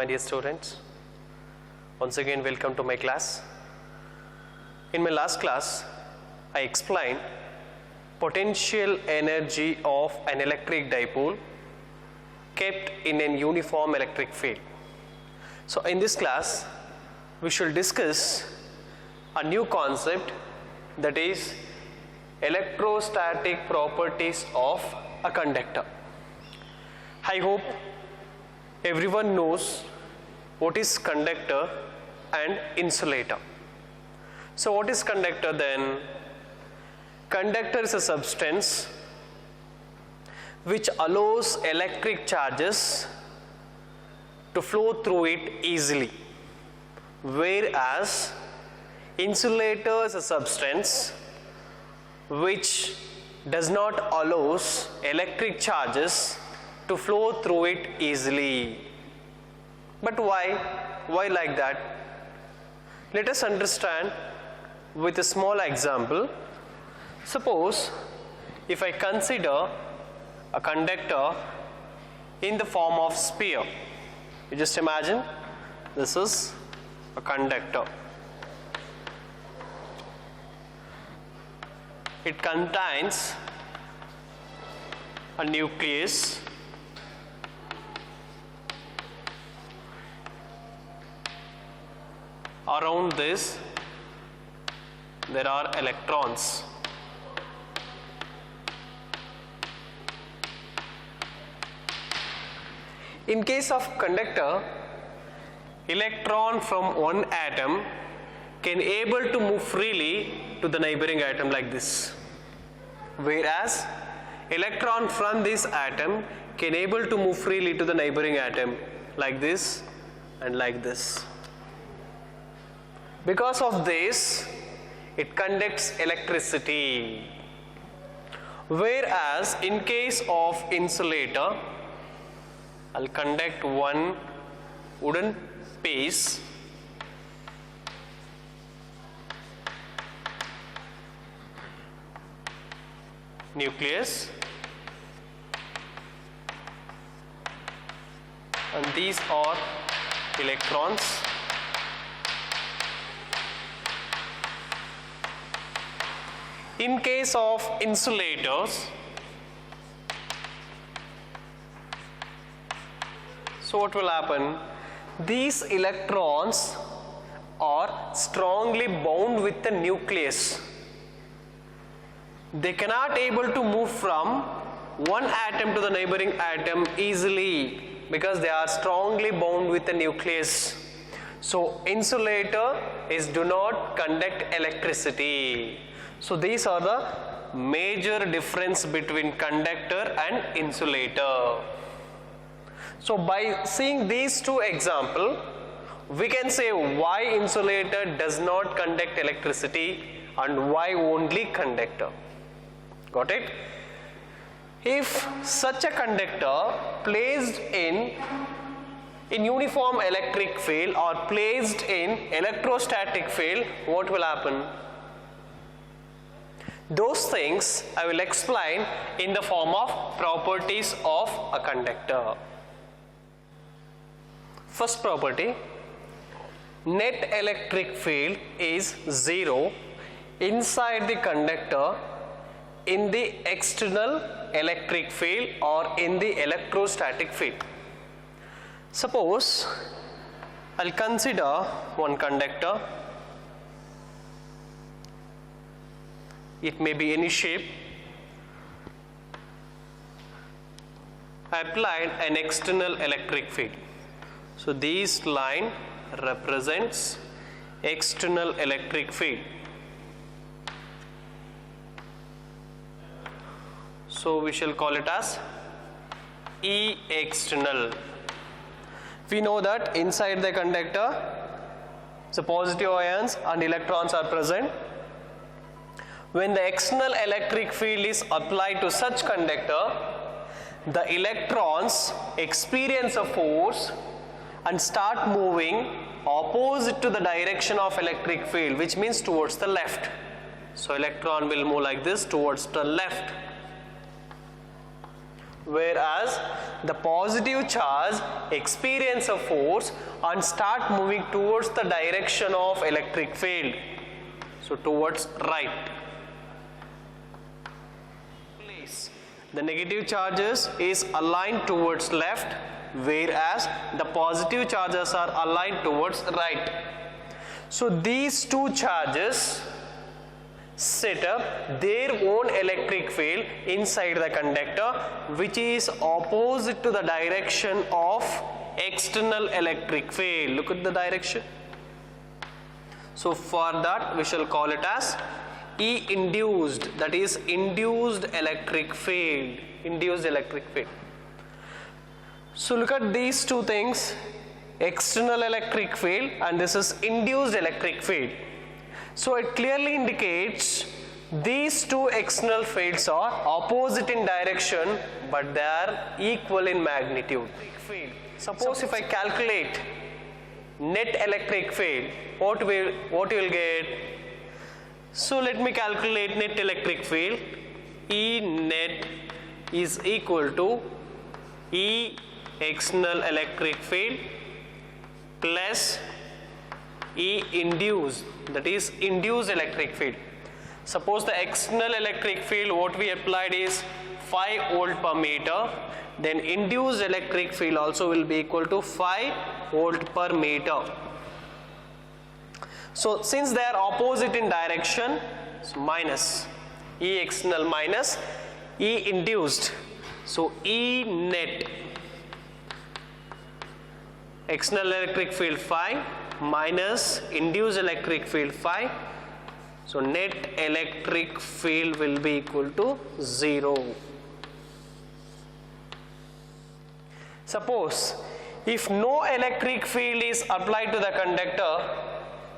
my dear students. Once again, welcome to my class. In my last class, I explained potential energy of an electric dipole kept in a uniform electric field. So in this class, we shall discuss a new concept, that is electrostatic properties of a conductor. I hope everyone knows what is conductor and insulator. So what is conductor then? Conductor is a substance which allows electric charges to flow through it easily, whereas insulator is a substance which does not allows electric charges to flow through it easily. But why? Why like that? Let us understand with a small example. Suppose if I consider a conductor in the form of sphere. You just imagine this is a conductor. It contains a nucleus, around this there are electrons. In case of conductor, electron from one atom can able to move freely to the neighboring atom like this, whereas electron from this atom can able to move freely to the neighboring atom like this and like this. Because of this, it conducts electricity. Whereas in case of insulator, I'll conduct one wooden piece nucleus, and these are electrons. In case of insulators, so what will happen? These electrons are strongly bound with the nucleus. They cannot able to move from one atom to the neighboring atom easily because they are strongly bound with the nucleus. So insulator do not conduct electricity. So these are the major difference between conductor and insulator. So by seeing these two examples, we can say why insulator does not conduct electricity and why only conductor. Got it? If such a conductor placed in uniform electric field or placed in electrostatic field, what will happen? Those things I will explain in the form of properties of a conductor. First property, net electric field is 0 inside the conductor in the external electric field or in the electrostatic field. Suppose I'll consider one conductor. It may be any shape. I applied an external electric field. So this line represents external electric field. So we shall call it as E external. We know that inside the conductor, the positive ions and electrons are present. When the external electric field is applied to such conductor, the electrons experience a force and start moving opposite to the direction of electric field, which means towards the left. So electron will move like this towards the left. whereas the positive charge experience a force and start moving towards the direction of electric field, so towards right. The negative charges is aligned towards left, whereas the positive charges are aligned towards right. So these two charges set up their own electric field inside the conductor, which is opposite to the direction of external electric field. Look at the direction. So for that we shall call it as E induced, that is induced electric field. Induced electric field. So look at these two things, external electric field and this is induced electric field. So it clearly indicates these two external fields are opposite in direction but they are equal in magnitude. Suppose if I calculate net electric field, what you will get? So let me calculate net electric field. E net is equal to E external electric field plus E induced, that is induced electric field. Suppose the external electric field what we applied is 5 volt per meter, then induced electric field also will be equal to 5 volt per meter. So since they are opposite in direction, so minus E external minus E induced. So E net external electric field 5 minus induced electric field 5. So net electric field will be equal to 0. Suppose if no electric field is applied to the conductor,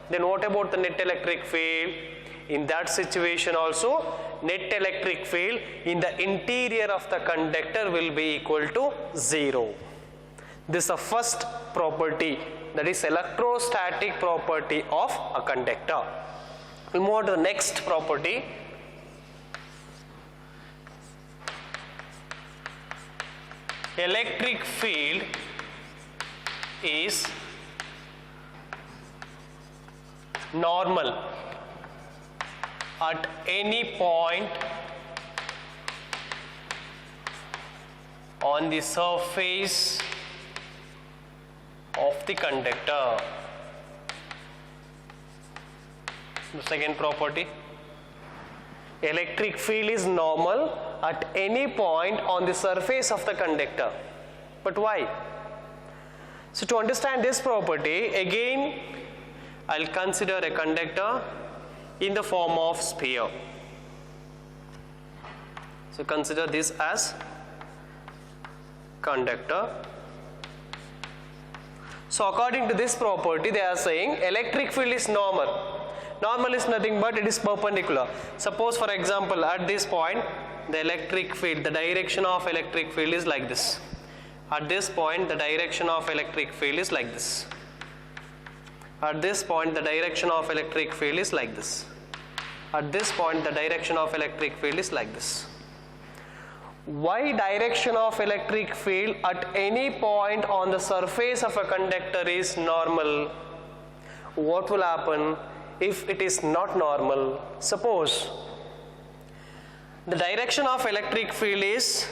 then what about the net electric field? In that situation also, net electric field in the interior of the conductor will be equal to 0. This is the first property, that is electrostatic property of a conductor. We move on to the next property. Electric field is normal at any point on the surface of the conductor. The second property, electric field is normal at any point on the surface of the conductor. But why? So to understand this property, again I'll consider a conductor in the form of sphere. So consider this as conductor. So according to this property, they are saying electric field is normal. Normal is nothing but it is perpendicular. Suppose for example at this point the electric field, the direction of electric field is like this. At this point the direction of electric field is like this. At this point the direction of electric field is like this. At this point the direction of electric field is like this. Why direction of electric field at any point on the surface of a conductor is normal? What will happen if it is not normal? Suppose the direction of electric field is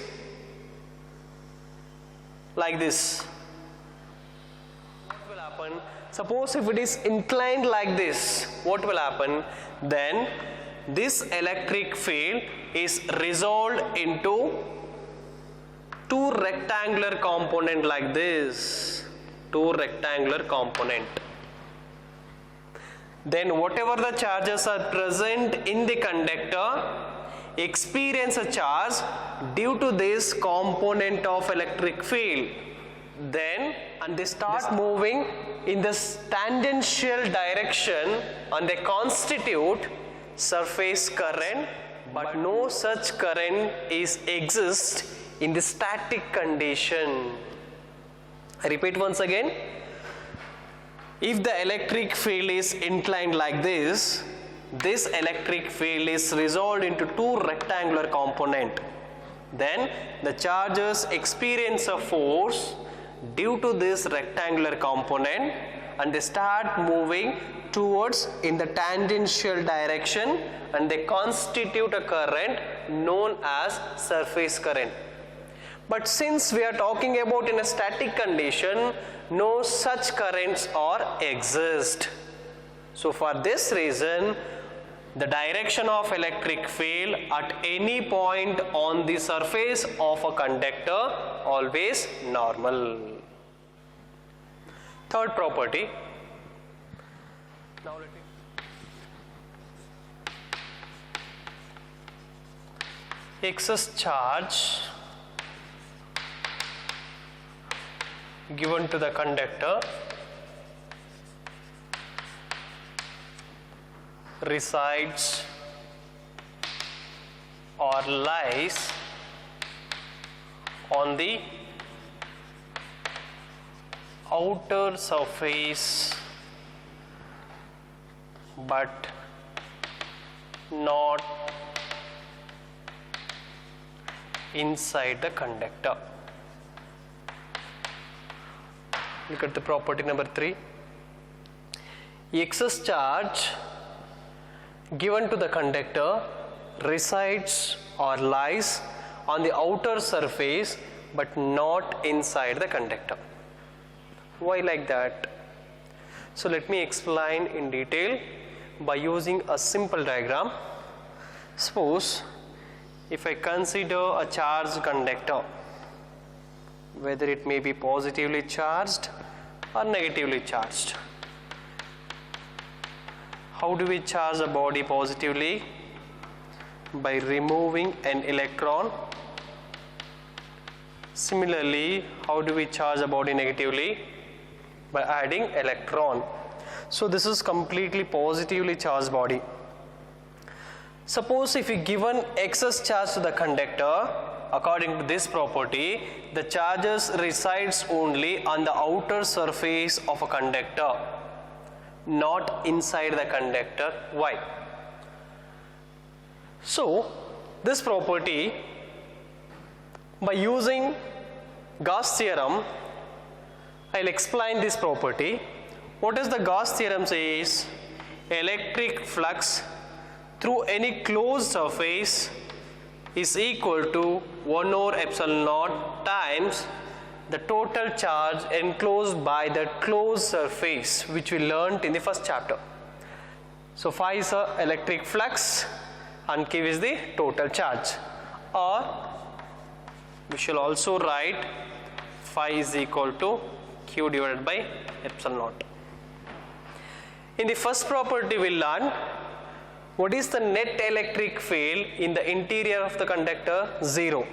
like this. What will happen? Suppose if it is inclined like this, what will happen? Then this electric field is resolved into two rectangular component like this. Two rectangular component. Then whatever the charges are present in the conductor experience a charge due to this component of electric field. Then and they start moving in this tangential direction and they constitute surface current, but no such current exists in the static condition. I repeat once again. If the electric field is inclined like this, this electric field is resolved into two rectangular component. then the charges experience a force due to this rectangular component and they start moving towards in the tangential direction and they constitute a current known as surface current. But since we are talking about in a static condition, no such currents exist. So for this reason, the direction of electric field at any point on the surface of a conductor always normal. Third property. Now let me excess charge given to the conductor resides or lies on the outer surface but not inside the conductor. Look at the property number 3. Excess charge given to the conductor resides or lies on the outer surface but not inside the conductor. Why like that? So let me explain in detail by using a simple diagram. Suppose if I consider a charged conductor, whether it may be positively charged or negatively charged. How do we charge a body positively? By removing an electron. Similarly, how do we charge a body negatively? By adding electron. So this is completely positively charged body. Suppose if we given excess charge to the conductor, according to this property, the charges resides only on the outer surface of a conductor, not inside the conductor. Why? So this property, by using Gauss theorem, I'll explain this property. What does the Gauss theorem says? Electric flux through any closed surface is equal to 1 over epsilon naught times the total charge enclosed by the closed surface, which we learnt in the first chapter. So phi is the electric flux and Q is the total charge, or we shall also write phi is equal to Q divided by epsilon naught. In the first property we learned what is the net electric field in the interior of the conductor? 0.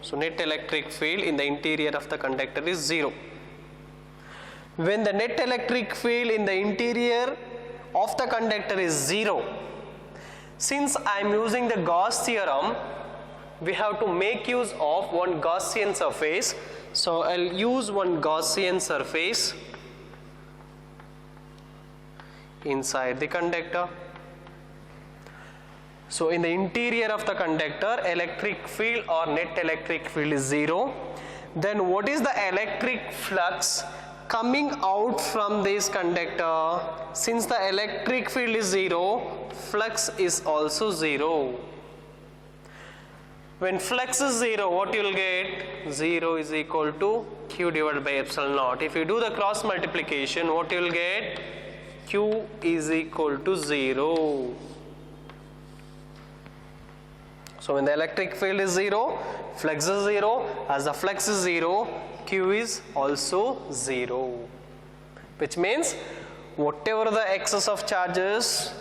So net electric field in the interior of the conductor is 0. When the net electric field in the interior of the conductor is 0, since I am using the Gauss theorem, we have to make use of one Gaussian surface. So I'll use one Gaussian surface inside the conductor. So in the interior of the conductor, electric field or net electric field is 0. Then what is the electric flux coming out from this conductor? Since the electric field is 0, flux is also 0. When flux is 0, what you will get? 0 is equal to Q divided by epsilon naught. If you do the cross multiplication, what you will get? Q is equal to 0. So when the electric field is 0, flux is 0. As the flux is 0, Q is also 0. Which means whatever the excess of charges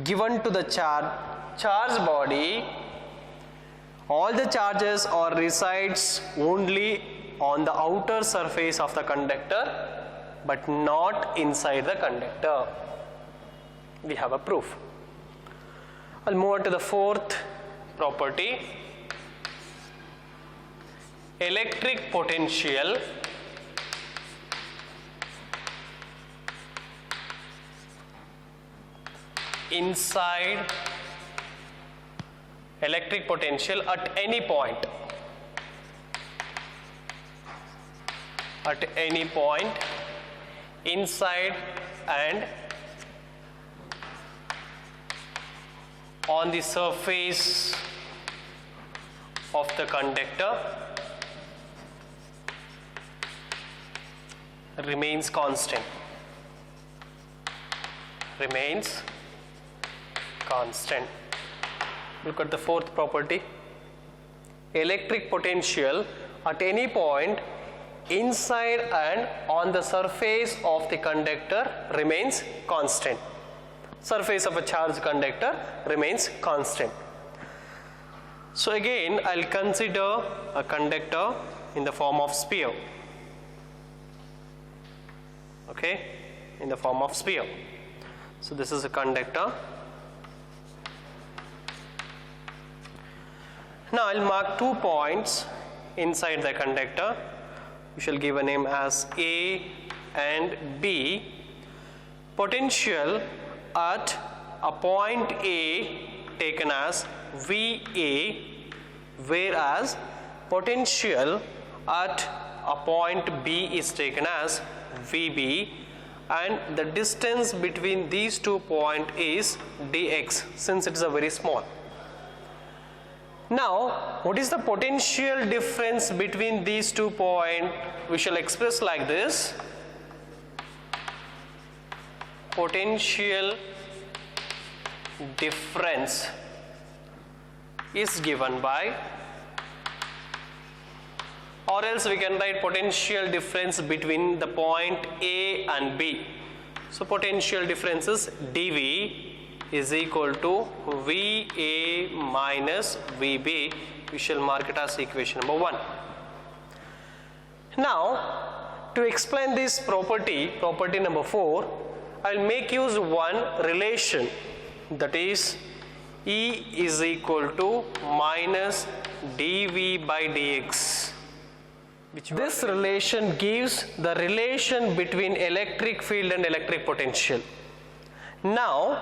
given to the charged body, all the charges or resides only on the outer surface of the conductor but not inside the conductor. We have a proof. I'll move on to the fourth property. Electric potential inside electric potential at any point. at any point inside and on the surface of the conductor remains constant. Remains constant. Look at the fourth property. Electric potential at any point inside and on the surface of the conductor remains constant. Surface of a charged conductor remains constant. So again, I'll consider a conductor in the form of sphere. Okay, in the form of sphere. So this is a conductor. Now I'll mark 2 points inside the conductor. We shall give a name as A and B. Potential at a point A taken as VA, whereas potential at a point B is taken as VB, and the distance between these 2 points is dx, since it is a very small. Now, what is the potential difference between these 2 points? We shall express like this. Potential difference is given by, or else we can write potential difference between the point A and B. So potential difference is dV is equal to VA minus VB. We shall mark it as equation number 1. Now, to explain this property number 4, I will make use one relation, that is E is equal to minus dV by dx. This relation gives the relation between electric field and electric potential. Now,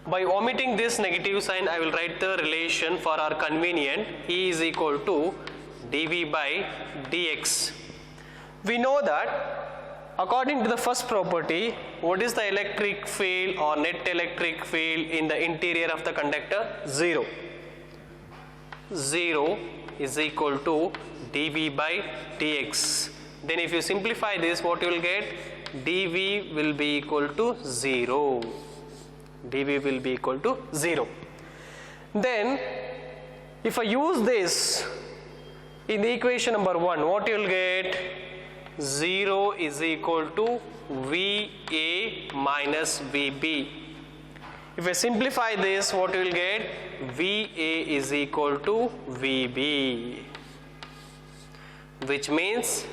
by omitting this negative sign, I will write the relation for our convenient. E is equal to dV by dx. We know that according to the first property, what is the electric field or net electric field in the interior of the conductor? 0. 0 is equal to dV by dx. Then if you simplify this, what you will get? dV will be equal to 0. dV will be equal to 0. Then if I use this in the equation number 1, what you will get? 0 is equal to VA minus VB. If I simplify this, what you will get? VA is equal to VB, which means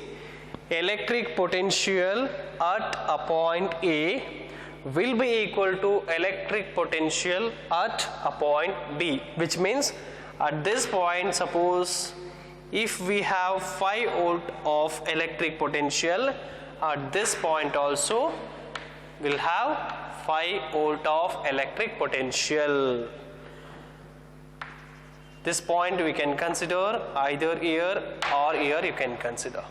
electric potential at a point A will be equal to electric potential at a point B, which means at this point, suppose if we have 5 volt of electric potential, at this point also we'll have 5 volt of electric potential. This point we can consider either here or here you can consider.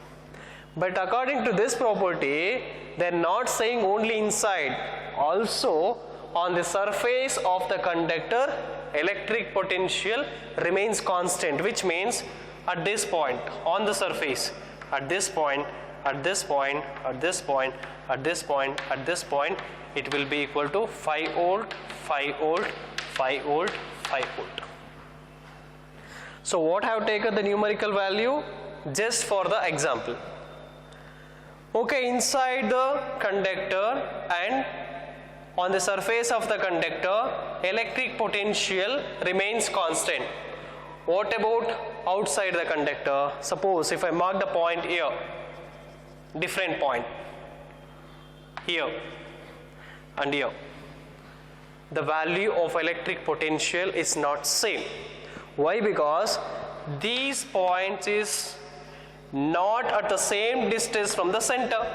But according to this property, they are not saying only inside, also on the surface of the conductor electric potential remains constant, which means at this point on the surface, at this point, at this point, at this point, at this point, at this point, it will be equal to 5 volt, 5 volt, 5 volt, 5 volt. So what I have taken the numerical value just for the example. Okay, inside the conductor and on the surface of the conductor, electric potential remains constant. What about outside the conductor? Suppose if I mark the point here, different point, here and here, the value of electric potential is not same. Why? Because these points is not at the same distance from the center.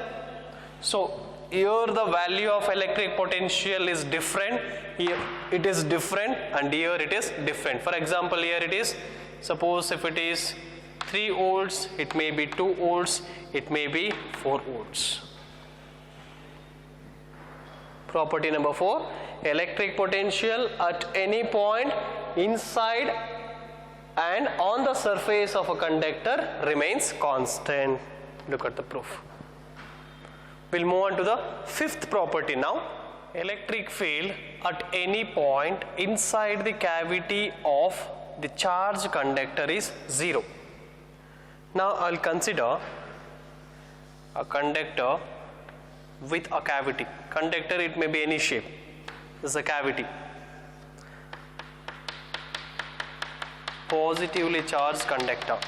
So here the value of electric potential is different, here it is different, and here it is different. For example, here it is, suppose if it is 3 volts, it may be 2 volts, it may be 4 volts. Property number 4, electric potential at any point inside and on the surface of a conductor remains constant. Look at the proof. We'll move on to the 5th property now. Electric field at any point inside the cavity of the charged conductor is 0. Now I'll consider a conductor with a cavity. Conductor, it may be any shape. This is a cavity. Positively charged conductor.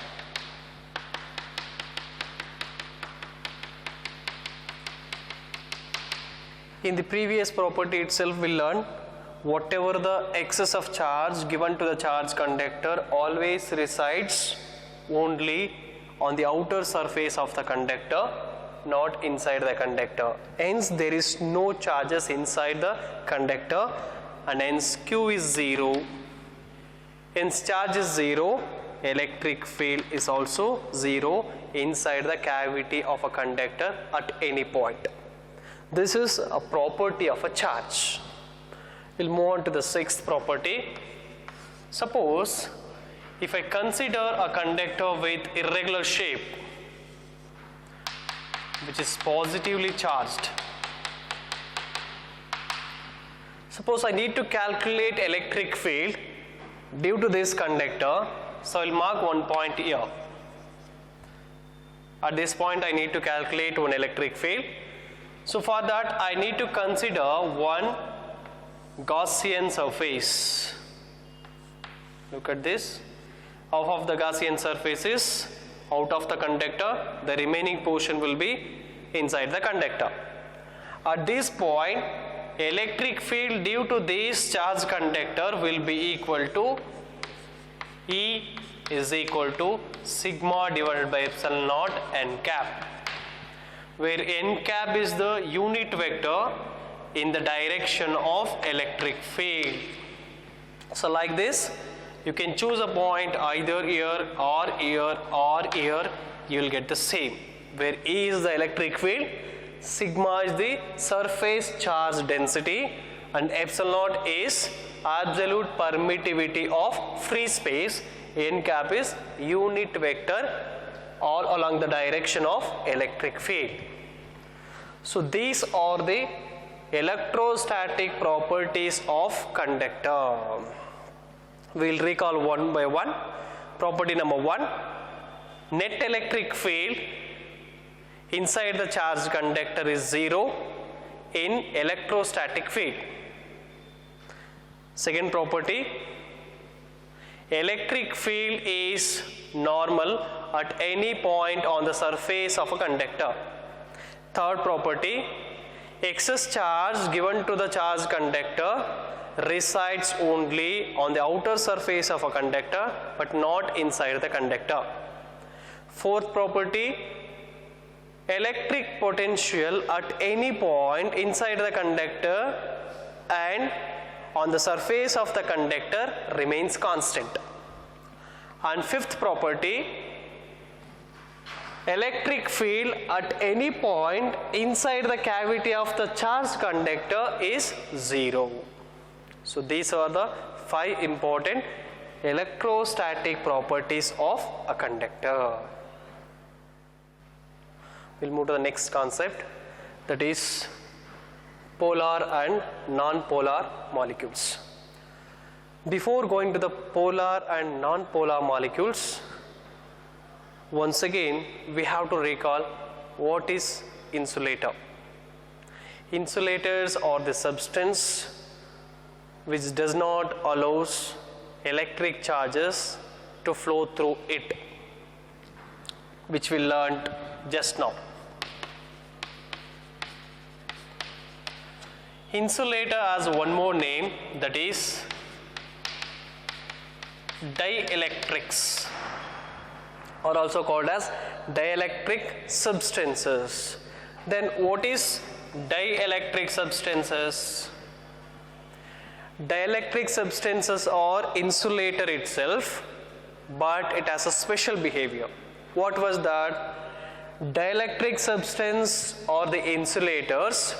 In the previous property itself we learned whatever the excess of charge given to the charged conductor always resides only on the outer surface of the conductor, not inside the conductor. Hence there is no charges inside the conductor and hence Q is 0. Hence charge is 0, electric field is also 0 inside the cavity of a conductor at any point. This is a property of a charge. We'll move on to the 6th property. Suppose if I consider a conductor with irregular shape which is positively charged. Suppose I need to calculate electric field due to this conductor, so I will mark one point here. At this point I need to calculate one electric field. So for that I need to consider one Gaussian surface. Look at this. Half of the Gaussian surface is out of the conductor, the remaining portion will be inside the conductor. At this point, electric field due to this charged conductor will be equal to E is equal to sigma divided by epsilon naught n cap, where n cap is the unit vector in the direction of electric field. So like this, you can choose a point either here or here or here, you will get the same, where E is the electric field, sigma is the surface charge density and epsilon naught is absolute permittivity of free space, n cap is unit vector all along the direction of electric field. So these are the electrostatic properties of conductor. We will recall one by one. Property number 1, net electric field inside the charged conductor is 0 in electrostatic field. Second property, electric field is normal at any point on the surface of a conductor. Third property, excess charge given to the charged conductor resides only on the outer surface of a conductor but not inside the conductor. Fourth property, electric potential at any point inside the conductor and on the surface of the conductor remains constant. And fifth property, electric field at any point inside the cavity of the charged conductor is 0. So these are the 5 important electrostatic properties of a conductor. We'll move to the next concept, that is polar and non-polar molecules. Before going to the polar and non-polar molecules, once again we have to recall what is insulator. Insulators are the substance which does not allow electric charges to flow through it, which we learnt just now. Insulator has one more name, that is dielectrics, or also called as dielectric substances. Then what is dielectric substances? Dielectric substances are insulator itself but it has a special behavior. What was that? Dielectric substance or the insulators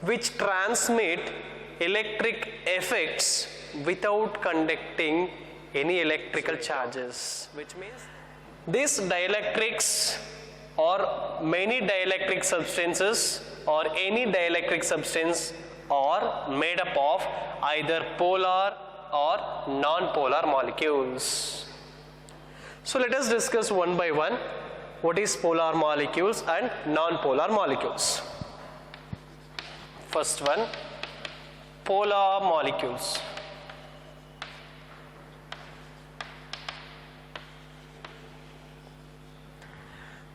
which transmit electric effects without conducting any electrical charges, which means these dielectrics or many dielectric substances or any dielectric substance are made up of either polar or non-polar molecules. So let us discuss one by one what is polar molecules and non-polar molecules. First one, polar molecules.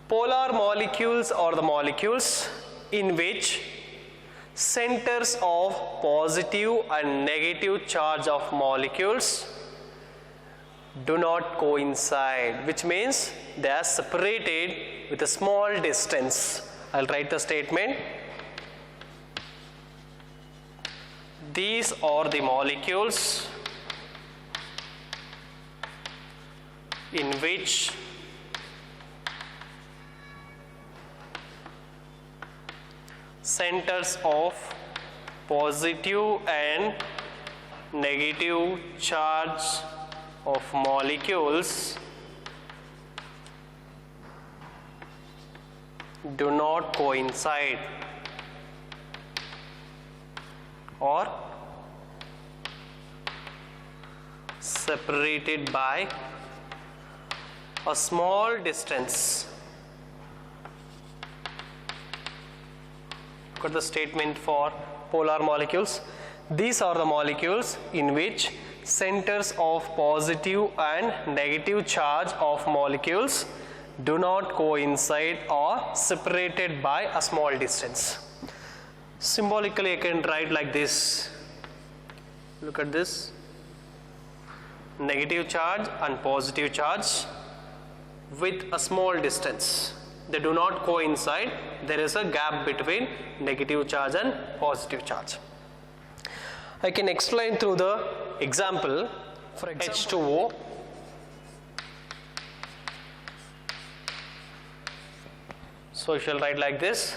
Polar molecules are the molecules in which centers of positive and negative charge of molecules do not coincide, which means they are separated with a small distance. I'll write the statement. These are the molecules in which centers of positive and negative charge of molecules do not coincide or separated by a small distance. Look at the statement for polar molecules. These are the molecules in which centers of positive and negative charge of molecules do not coincide or separated by a small distance. Symbolically I can write like this. Look at this. Negative charge and positive charge with a small distance. They do not coincide. There is a gap between negative charge and positive charge. I can explain through the example. For example, H2O. So you shall write like this.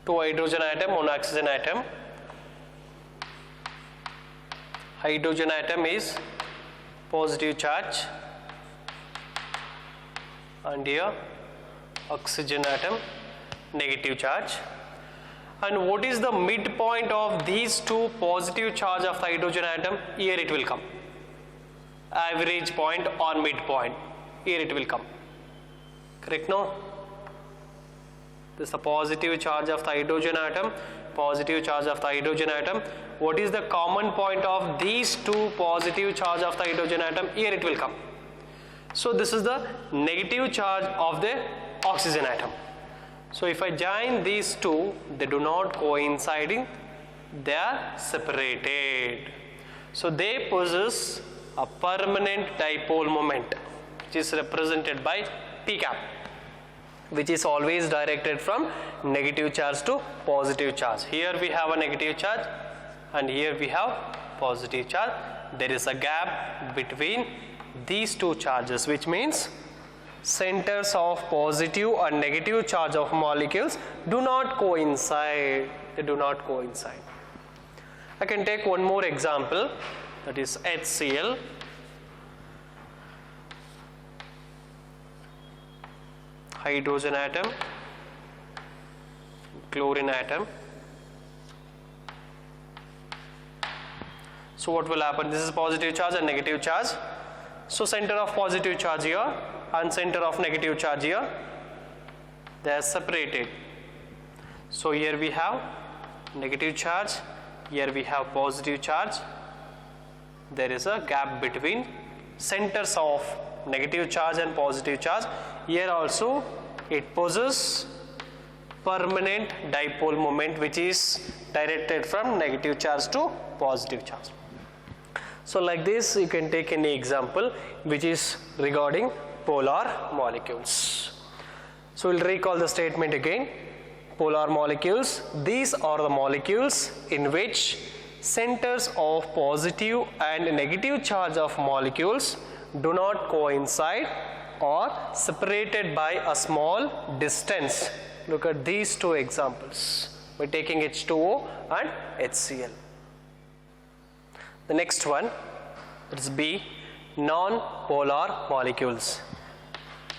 Two hydrogen atom, one oxygen atom. Hydrogen atom is positive charge and here oxygen atom negative charge. And what is the midpoint of these two positive charge of the hydrogen atom? Here it will come. Average point or midpoint. Here it will come. Correct, no? This is the positive charge of the hydrogen atom, positive charge of the hydrogen atom. What is the common point of these two positive charge of the hydrogen atom? Here it will come. So this is the negative charge of the oxygen atom. So if I join these two, they do not coinciding, they are separated. So they possess a permanent dipole moment, which is represented by P cap, which is always directed from negative charge to positive charge. Here we have a negative charge and here we have positive charge. There is a gap between these two charges, which means centers of positive and negative charge of molecules do not coincide. They do not coincide. I can take one more example, that is HCl. Hydrogen atom, chlorine atom. So what will happen? This is positive charge and negative charge. So center of positive charge here and center of negative charge here, they are separated. So here we have negative charge, here we have positive charge. There is a gap between centers of negative charge and positive charge. Here also it possesses permanent dipole moment, which is directed from negative charge to positive charge. So like this you can take any example which is regarding polar molecules. So we'll recall the statement again. Polar molecules, these are the molecules in which centers of positive and negative charge of molecules do not coincide or separated by a small distance. Look at these two examples. We're taking H2O and HCl. The next one is B, non-polar molecules.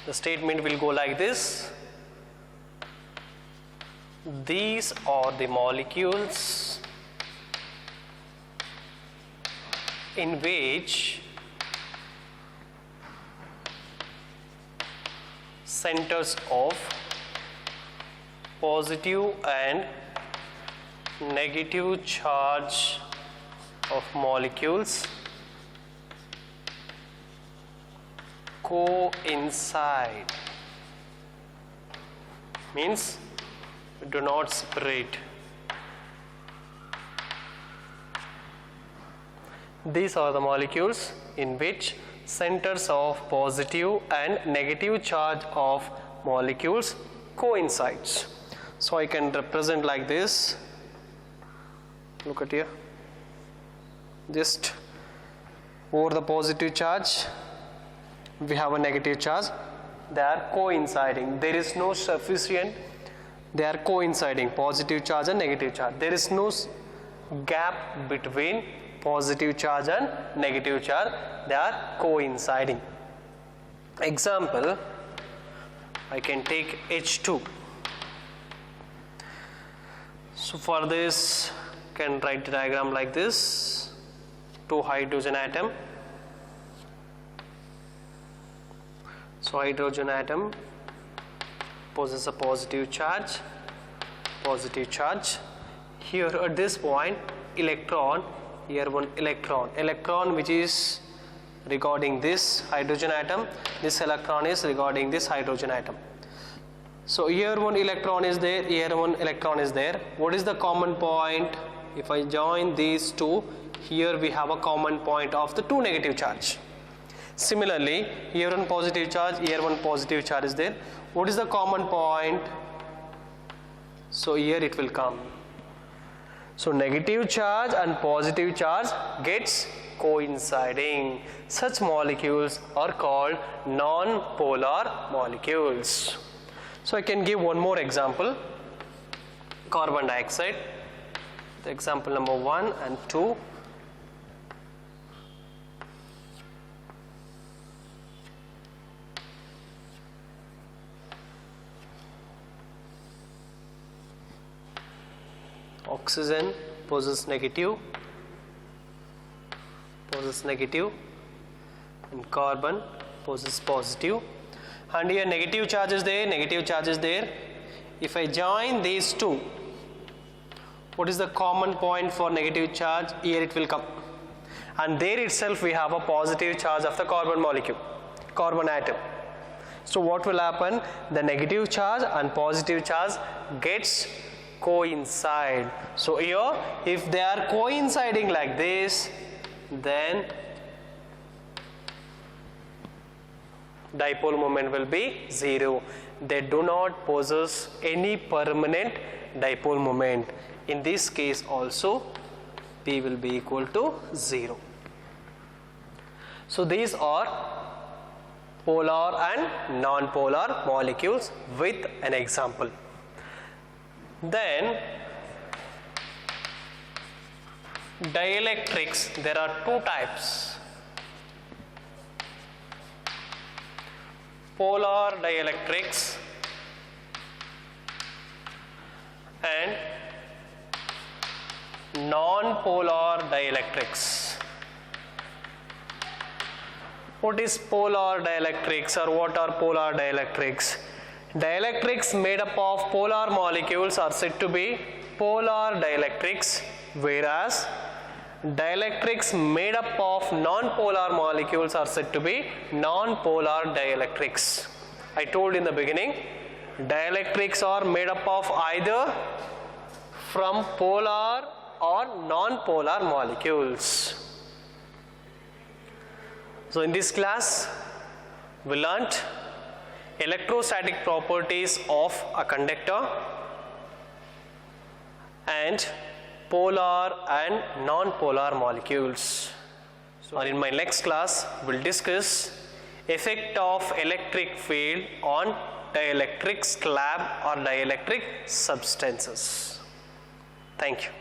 The statement will go like this. These are the molecules in which centers of positive and negative charge of molecules coincide, means do not separate. These are the molecules in which centers of positive and negative charge of molecules coincides. So I can represent like this. Look at here. Just over the positive charge we have a negative charge. They are coinciding. There is no sufficient. They are coinciding, positive charge and negative charge. There is no gap between positive charge and negative charge. They are coinciding. Example, I can take H2. So for this, can write the diagram like this. 2 hydrogen atom. So hydrogen atom possesses a positive charge. Here at this point, electron, here one electron which is regarding this hydrogen atom, this electron is regarding this hydrogen atom. So here one electron is there, here one electron is there. What is the common point? If I join these two, here we have a common point of the 2 negative charge. Similarly, here one positive charge, here one positive charge is there. What is the common point? So here it will come. So negative charge and positive charge gets coinciding. Such molecules are called non-polar molecules. So I can give one more example. Carbon dioxide. The example number 1 and 2. Oxygen possesses negative, and carbon possesses positive. And here negative charge is there, If I join these two, what is the common point for negative charge? Here it will come. And there itself we have a positive charge of the carbon molecule, carbon atom. So what will happen? The negative charge and positive charge gets coincide. So here if they are coinciding like this, then dipole moment will be 0. They do not possess any permanent dipole moment. In this case also P will be equal to 0. So these are polar and non-polar molecules with an example. Then dielectrics, there are 2 types. Polar dielectrics and non-polar dielectrics. What is polar dielectrics, or what are polar dielectrics? Dielectrics made up of polar molecules are said to be polar dielectrics, whereas dielectrics made up of non-polar molecules are said to be non-polar dielectrics. I told in the beginning, dielectrics are made up of either from polar or non-polar molecules. So in this class we learnt electrostatic properties of a conductor and polar and non-polar molecules. So in my next class, we'll discuss effect of electric field on dielectric slab or dielectric substances. Thank you.